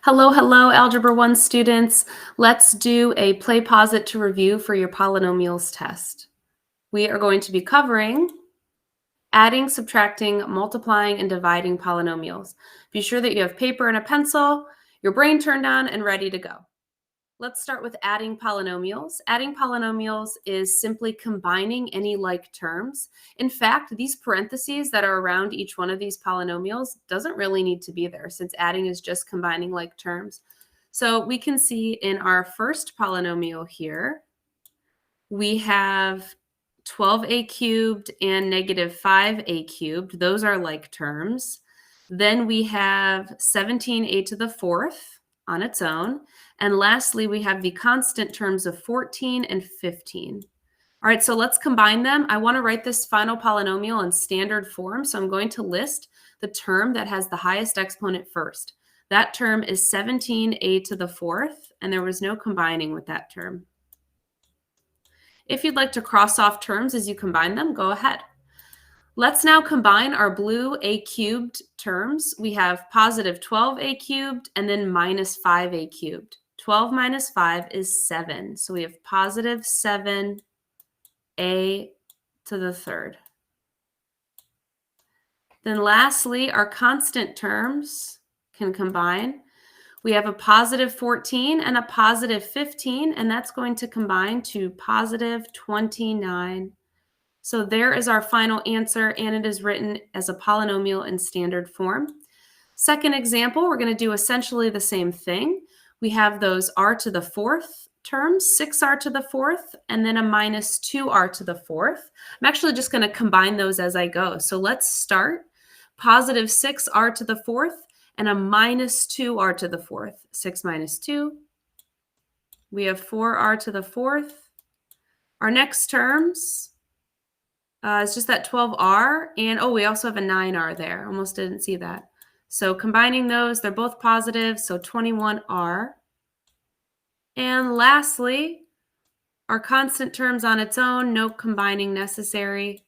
Hello, hello, Algebra 1 students. Let's do a Playposit to review for your polynomials test. We are going to be covering adding, subtracting, multiplying, and dividing polynomials. Be sure that you have paper and a pencil, your brain turned on, and ready to go. Let's start with adding polynomials. Adding polynomials is simply combining any like terms. In fact, these parentheses that are around each one of these polynomials doesn't really need to be there since adding is just combining like terms. So we can see in our first polynomial here, we have 12a cubed and negative 5a cubed. Those are like terms. Then we have 17a to the fourth on its own. And lastly, we have the constant terms of 14 and 15. All right, so let's combine them. I want to write this final polynomial in standard form, so I'm going to list the term that has the highest exponent first. That term is 17a to the fourth, and there was no combining with that term. If you'd like to cross off terms as you combine them, go ahead. Let's now combine our blue a cubed terms. We have positive 12a cubed and then minus 5a cubed. 12 minus 5 is 7. So we have positive 7a to the third. Then lastly, our constant terms can combine. We have a positive 14 and a positive 15, and that's going to combine to positive 29. So there is our final answer, and it is written as a polynomial in standard form. Second example, we're going to do essentially the same thing. We have those r to the fourth terms, 6r to the fourth, and then a minus 2r to the fourth. I'm actually just going to combine those as I go. So let's start. Positive 6r to the fourth and a minus 2r to the fourth. 6 minus 2. We have 4r to the fourth. Our next terms is just that 12r, and oh, we also have a 9r there. Almost didn't see that. So combining those, they're both positive, so 21r. And lastly, our constant terms on its own, no combining necessary.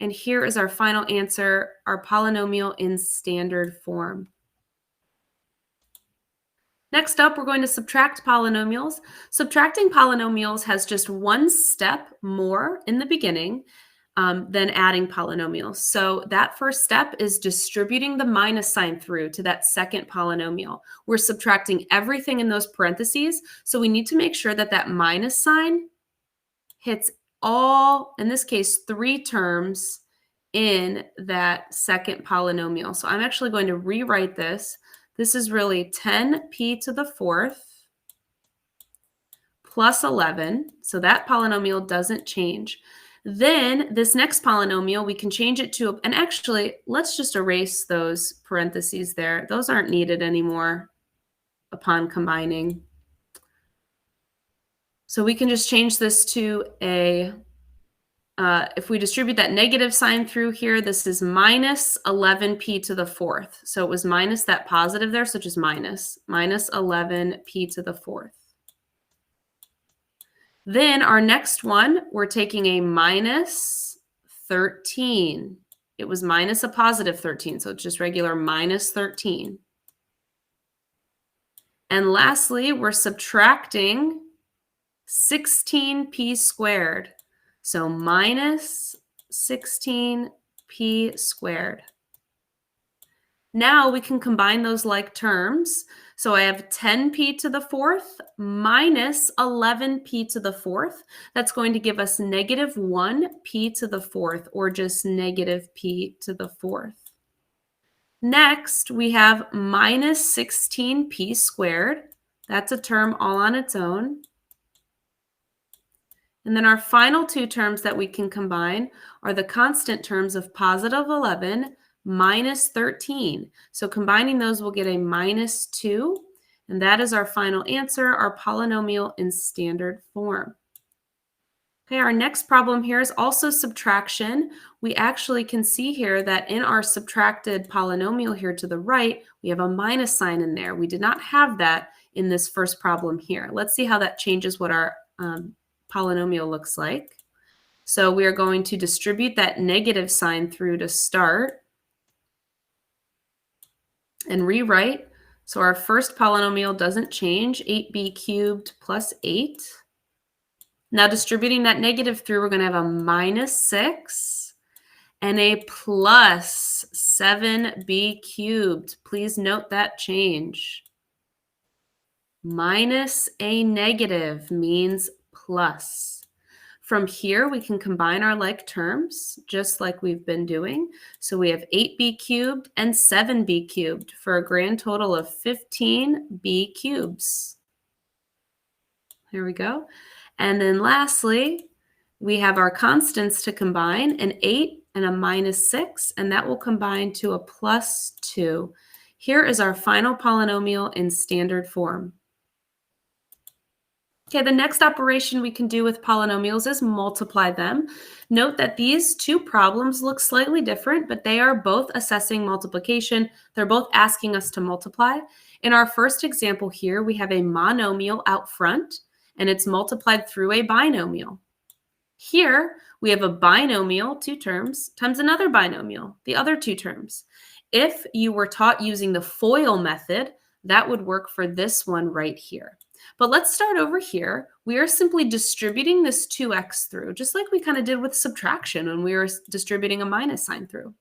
And here is our final answer, our polynomial in standard form. Next up, we're going to subtract polynomials. Subtracting polynomials has just one step more in the beginning than adding polynomials. So that first step is distributing the minus sign through to that second polynomial. We're subtracting everything in those parentheses, so we need to make sure that that minus sign hits all, in this case, 3 terms in that second polynomial. So I'm actually going to rewrite this. This is really 10p to the fourth plus 11. So that polynomial doesn't change. Then this next polynomial, we can change it to, and actually, let's just erase those parentheses there. Those aren't needed anymore upon combining. So we can just change this to a, if we distribute that negative sign through here, this is minus 11p to the fourth. So it was minus that positive there, so just minus 11p to the fourth. Then our next one, we're taking a minus 13. It was minus a positive 13, so it's just regular minus 13. And lastly, we're subtracting 16p squared. So minus 16p squared. Now we can combine those like terms. So I have 10p to the fourth minus 11p to the fourth. That's going to give us negative 1p to the fourth, or just negative p to the fourth. Next, we have minus 16p squared. That's a term all on its own. And then our final 2 terms that we can combine are the constant terms of positive 11 minus 13. So combining those, we'll get a minus 2. And that is our final answer, our polynomial in standard form. Okay, our next problem here is also subtraction. We actually can see here that in our subtracted polynomial here to the right, we have a minus sign in there. We did not have that in this first problem here. Let's see how that changes what our polynomial looks like. So we are going to distribute that negative sign through to start and rewrite So our first polynomial doesn't change, 8b cubed plus 8. Now distributing that negative through, we're going to have a minus 6 and a plus 7b cubed. Please note that change. Minus a negative means plus. From here, we can combine our like terms, just like we've been doing. So we have 8b cubed and 7b cubed for a grand total of 15b cubes. Here we go. And then lastly, we have our constants to combine, an 8 and a minus 6, and that will combine to a plus 2. Here is our final polynomial in standard form. Okay, the next operation we can do with polynomials is multiply them. Note that these two problems look slightly different, but they are both assessing multiplication. They're both asking us to multiply. In our first example here, we have a monomial out front, and it's multiplied through a binomial. Here, we have a binomial, 2 terms, times another binomial, the other 2 terms. If you were taught using the FOIL method, that would work for this one right here. But let's start over here. We are simply distributing this 2x through, just like we kind of did with subtraction when we were distributing a minus sign through.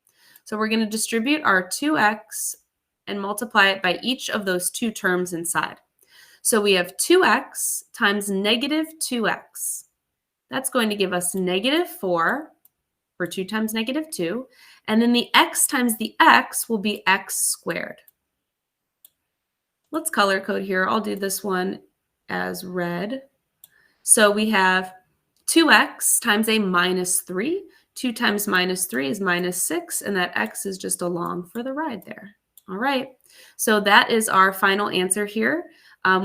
So we're going to distribute our 2x and multiply it by each of those 2 terms inside. So we have 2x times negative 2x. That's going to give us negative 4 for 2 times negative 2. And then the x times the x will be x squared. Let's color code here. I'll do this one as red. So we have 2x times a minus 3. 2 times minus 3 is minus 6, and that x is just along for the ride there. All right, so that is our final answer here.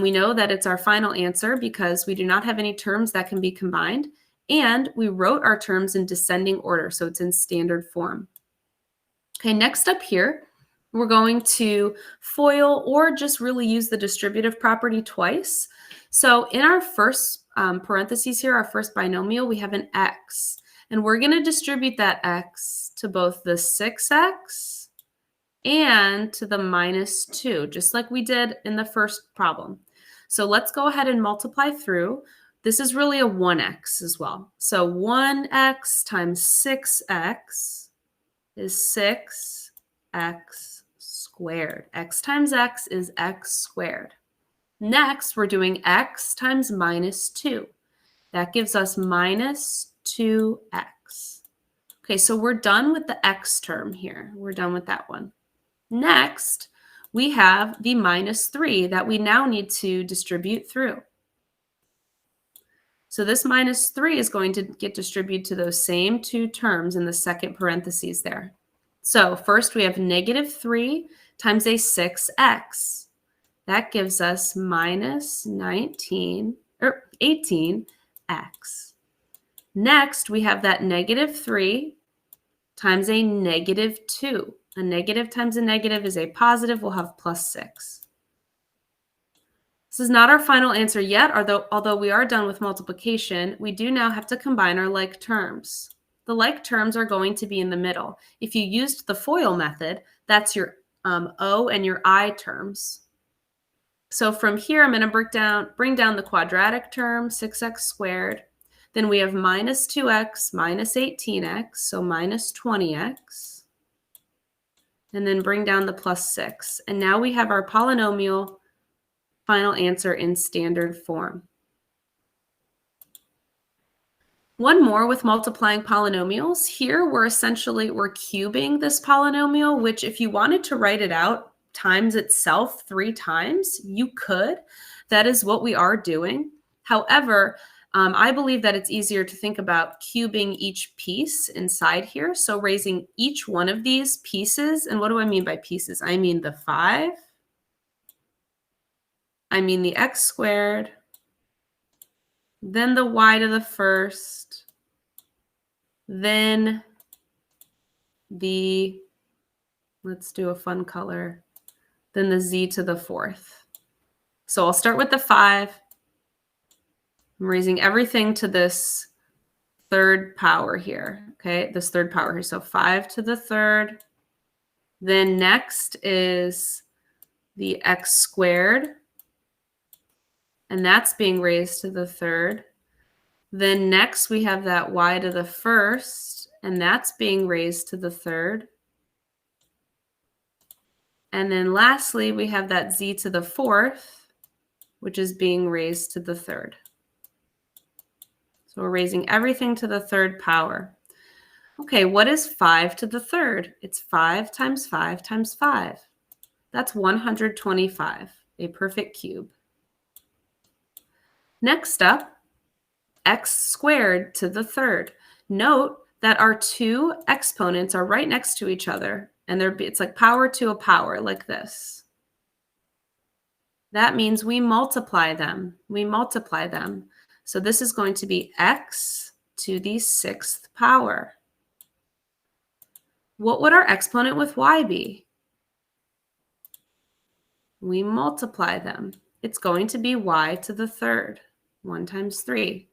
We know that it's our final answer because we do not have any terms that can be combined, and we wrote our terms in descending order, so it's in standard form. Okay, next up here, we're going to FOIL or just really use the distributive property twice. So in our first parentheses here, our first binomial, we have an x, and we're going to distribute that x to both the 6x and to the minus 2, just like we did in the first problem. So let's go ahead and multiply through. This is really a 1x as well. So 1x times 6x is 6x squared. X times x is x squared. Next, we're doing x times minus 2. That gives us minus 2x. Okay, so we're done with the x term here. We're done with that one. Next, we have the minus 3 that we now need to distribute through. So this minus 3 is going to get distributed to those same 2 terms in the second parentheses there. So first we have negative 3 times a 6x. That gives us minus 18x. Next, we have that negative 3 times a negative 2. A negative times a negative is a positive. We'll have plus 6. This is not our final answer yet, although we are done with multiplication, we do now have to combine our like terms. The like terms are going to be in the middle. If you used the FOIL method, that's your O and your I terms. So from here, I'm going to bring down the quadratic term, 6x squared. Then we have minus 2x minus 18x, so minus 20x. And then bring down the plus 6. And now we have our polynomial final answer in standard form. One more with multiplying polynomials. Here we're cubing this polynomial, which if you wanted to write it out times itself 3 times, you could. That is what we are doing. However, I believe that it's easier to think about cubing each piece inside here. So raising each one of these pieces, and what do I mean by pieces? I mean the 5, I mean the x squared, then the y to the first, then the, let's do a fun color, then the z to the 4th. So I'll start with the 5. I'm raising everything to this third power here, okay? This third power here. So 5 to the 3rd. Then next is the x squared, and that's being raised to the third. Then next we have that y to the first, and that's being raised to the third. And then lastly, we have that z to the fourth, which is being raised to the third. So we're raising everything to the third power. Okay, what is 5 to the third? It's 5 times 5 times 5. That's 125, a perfect cube. Next up, x squared to the third. Note that our two exponents are right next to each other, and it's like power to a power, like this. That means we multiply them. We multiply them. So this is going to be x to the sixth power. What would our exponent with y be? We multiply them. It's going to be y to the third, 1 times 3.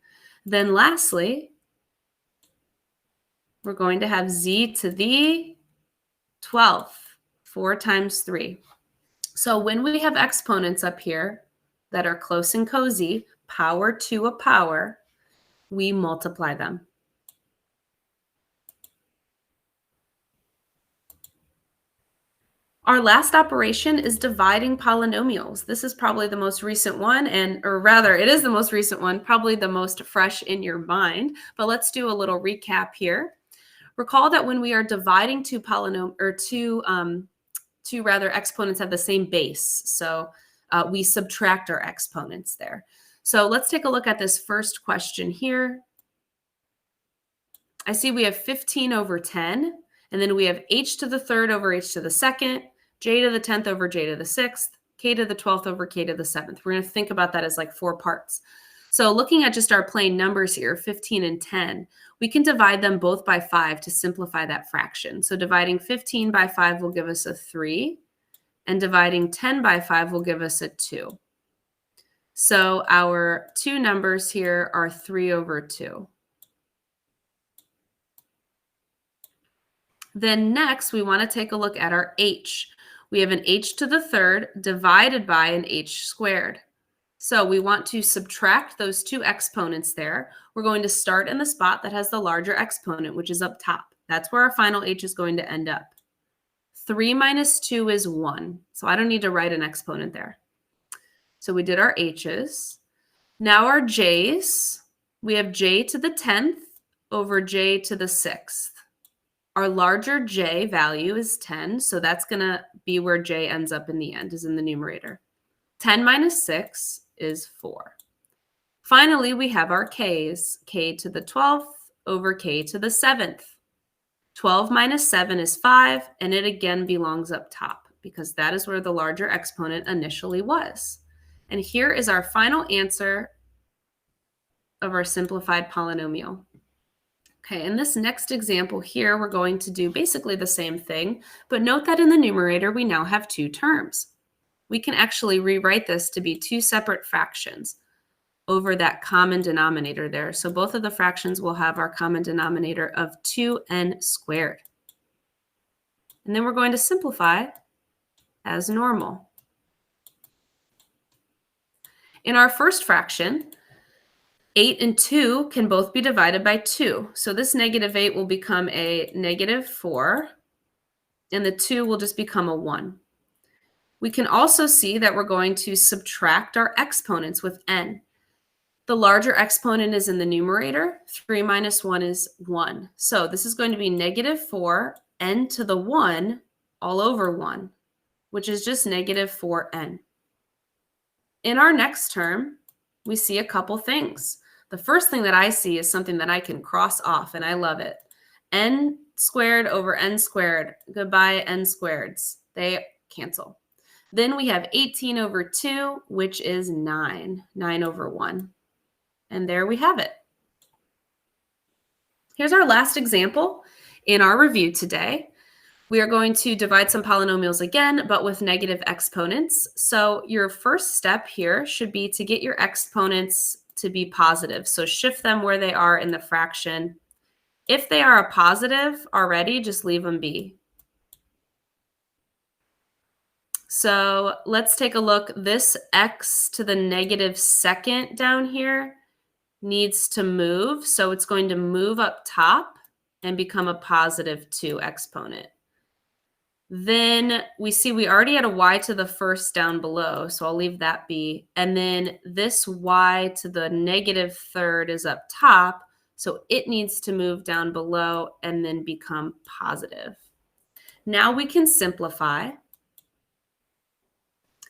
Then lastly, we're going to have z to the 12th, 4 times 3. So when we have exponents up here that are close and cozy, power to a power, we multiply them. Our last operation is dividing polynomials. This is probably the most recent one, or rather, it is the most recent one, probably the most fresh in your mind. But let's do a little recap here. Recall that when we are dividing two exponents have the same base, so we subtract our exponents there. So let's take a look at this first question here. I see we have 15 over 10, and then we have h to the third over h to the second, j to the 10th over j to the 6th, k to the 12th over k to the 7th. We're going to think about that as like 4 parts. So looking at just our plain numbers here, 15 and 10, we can divide them both by 5 to simplify that fraction. So dividing 15 by 5 will give us a 3, and dividing 10 by 5 will give us a 2. So our two numbers here are 3 over 2. Then next, we want to take a look at our h. We have an h to the third divided by an h squared. So we want to subtract those two exponents there. We're going to start in the spot that has the larger exponent, which is up top. That's where our final h is going to end up. 3 minus 2 is 1. So I don't need to write an exponent there. So we did our h's. Now our j's. We have j to the 10th over j to the 6th. Our larger j value is 10, so that's going to be where j ends up in the end, is in the numerator. 10 minus 6 is 4. Finally, we have our k's, k to the 12th over k to the 7th. 12 minus 7 is 5, and it again belongs up top because that is where the larger exponent initially was. And here is our final answer of our simplified polynomial. Okay, in this next example here, we're going to do basically the same thing, but note that in the numerator, we now have two terms. We can actually rewrite this to be two separate fractions over that common denominator there. So both of the fractions will have our common denominator of 2n squared. And then we're going to simplify as normal. In our first fraction, 8 and 2 can both be divided by 2. So this negative 8 will become a negative 4, and the 2 will just become a 1. We can also see that we're going to subtract our exponents with n. The larger exponent is in the numerator. 3 minus 1 is 1. So this is going to be negative 4 n to the 1 all over 1, which is just negative 4n. In our next term, we see a couple things. The first thing that I see is something that I can cross off, and I love it. N squared over n squared. Goodbye, n squareds. They cancel. Then we have 18 over 2, which is 9. 9 over 1. And there we have it. Here's our last example in our review today. We are going to divide some polynomials again, but with negative exponents. So your first step here should be to get your exponents to be positive. So shift them where they are in the fraction. If they are a positive already, just leave them be. So let's take a look. This x to the negative second down here needs to move. So it's going to move up top and become a positive 2 exponent. Then we see we already had a y to the first down below, so I'll leave that be. And then this y to the negative third is up top, so it needs to move down below and then become positive. Now we can simplify.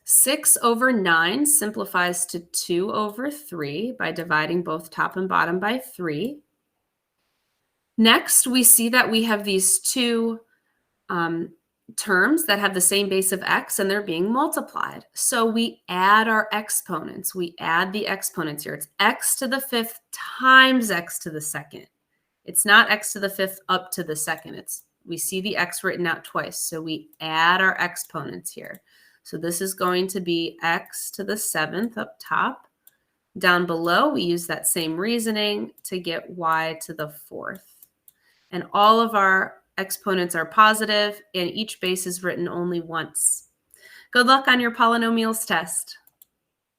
6 over 9 simplifies to 2 over 3 by dividing both top and bottom by 3. Next, we see that we have these two terms that have the same base of x and they're being multiplied. So we add our exponents. We add the exponents here. It's x to the fifth times x to the second. It's not x to the fifth up to the second. We see the x written out twice. So we add our exponents here. So this is going to be x to the seventh up top. Down below, we use that same reasoning to get y to the fourth. And all of our exponents are positive, and each base is written only once. Good luck on your polynomials test.